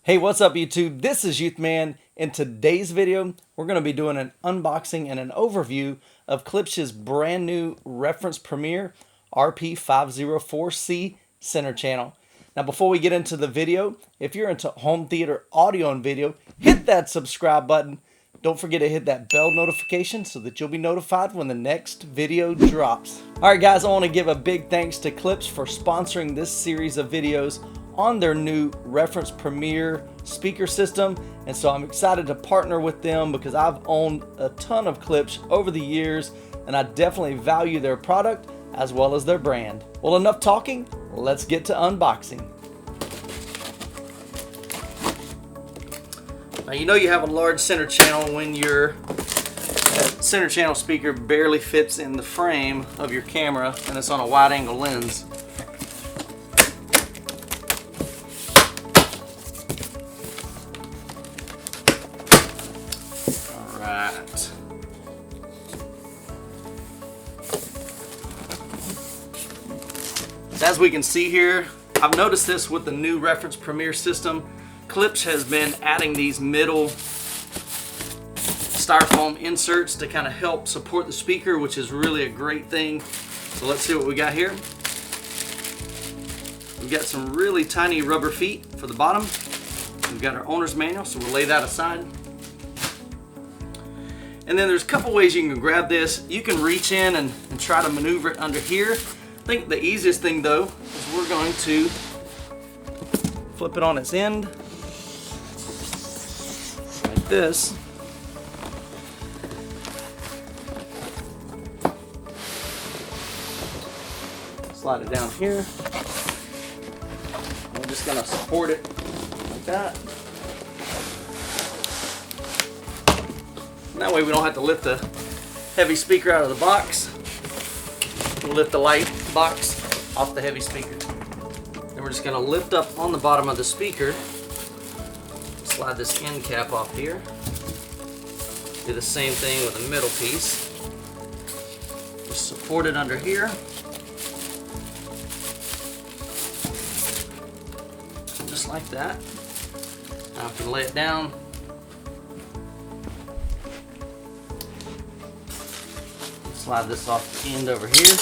Hey, what's up YouTube? This is Youthman. In today's video, we're going to be doing an unboxing and an overview of Klipsch's brand new reference Premier RP-504C center channel. Now before we get into the video, if you're into home theater audio and video, hit that subscribe button. Don't forget to hit that bell notification so that you'll be notified when the next video drops. Alright guys, I want to give a big thanks to Klipsch for sponsoring this series of videos on their new reference Premier speaker system, and so I'm excited to partner with them because I've owned a ton of Klipsch over the years and I definitely value their product as well as their brand. Well, enough talking, let's get to unboxing. Now you know you have a large center channel when your center channel speaker barely fits in the frame of your camera and it's on a wide angle lens. As we can see here, I've noticed this with the new reference Premier system. Klipsch has been adding these middle styrofoam inserts to kind of help support the speaker, which is really a great thing. So let's see what we got here. We've got some really tiny rubber feet for the bottom. We've got our owner's manual, so we'll lay that aside. And then there's a couple ways you can grab this. You can reach in and try to maneuver it under here. I think the easiest thing though is we're going to flip it on its end like this. Slide it down here. We're just going to support it like that. And that way we don't have to lift the heavy speaker out of the box. We'll lift the light box off the heavy speaker. And we're just going to lift up on the bottom of the speaker. Slide this end cap off here. Do the same thing with the middle piece. Just support it under here. Just like that. Now I can lay it down. Slide this off the end over here.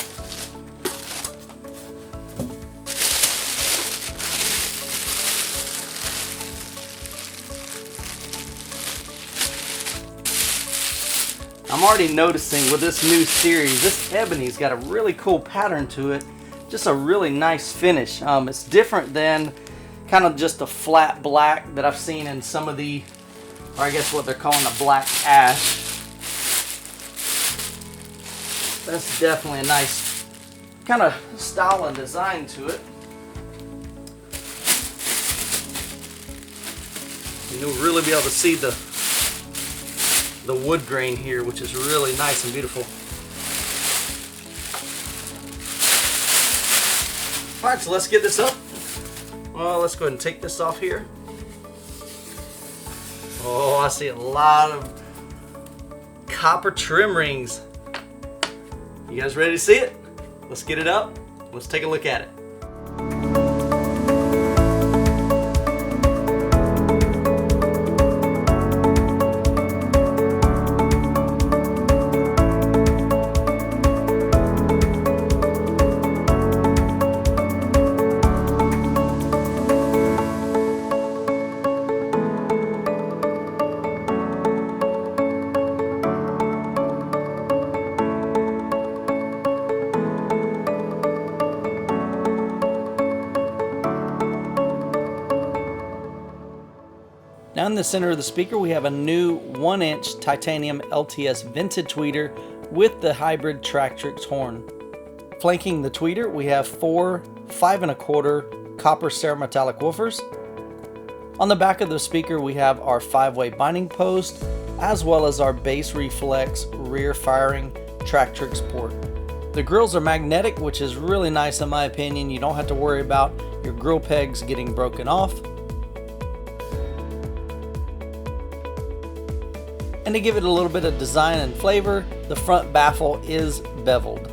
I'm already noticing with this new series, this ebony's got a really cool pattern to it. Just a really nice finish. It's different than kind of just a flat black that I've seen in some of the, or I guess what they're calling a black ash. That's definitely a nice kind of style and design to it. You'll really be able to see the wood grain here, which is really nice and beautiful. Alright, so let's get this up. Well, let's go ahead and take this off here. Oh, I see a lot of copper trim rings. You guys ready to see it? Let's get it up. Let's take a look at it. Now in the center of the speaker we have a new 1-inch titanium LTS vented tweeter with the hybrid Tractrix horn. Flanking the tweeter we have 4 5¼ copper cerametallic woofers. On the back of the speaker we have our 5-way binding post as well as our bass reflex rear firing Tractrix port. The grills are magnetic, which is really nice in my opinion. You don't have to worry about your grill pegs getting broken off. And to give it a little bit of design and flavor, the front baffle is beveled.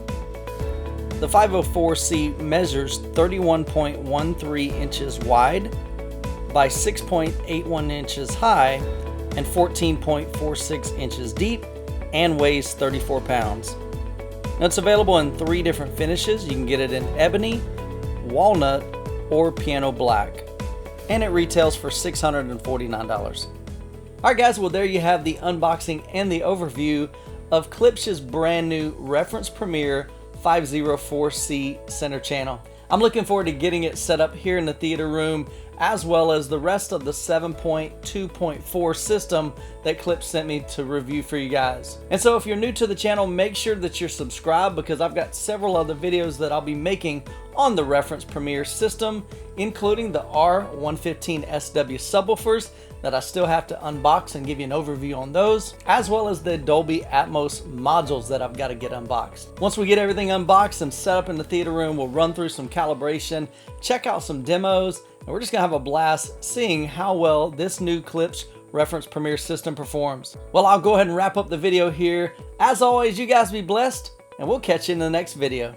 The 504C measures 31.13 inches wide by 6.81 inches high and 14.46 inches deep and weighs 34 pounds. Now, it's available in 3 different finishes. You can get it in ebony, walnut, or piano black, and it retails for $649. Alright guys, well there you have the unboxing and the overview of Klipsch's brand new Reference Premier 504C center channel. I'm looking forward to getting it set up here in the theater room, as well as the rest of the 7.2.4 system that Klipsch sent me to review for you guys. And so if you're new to the channel, make sure that you're subscribed, because I've got several other videos that I'll be making on the Reference Premier system, including the R115SW subwoofers that I still have to unbox and give you an overview on those, as well as the Dolby Atmos modules that I've got to get unboxed. Once we get everything unboxed and set up in the theater room, we'll run through some calibration, check out some demos, and we're just gonna have a blast seeing how well this new Klipsch Reference Premier system performs. Well, I'll go ahead and wrap up the video here. As always, you guys be blessed, and we'll catch you in the next video.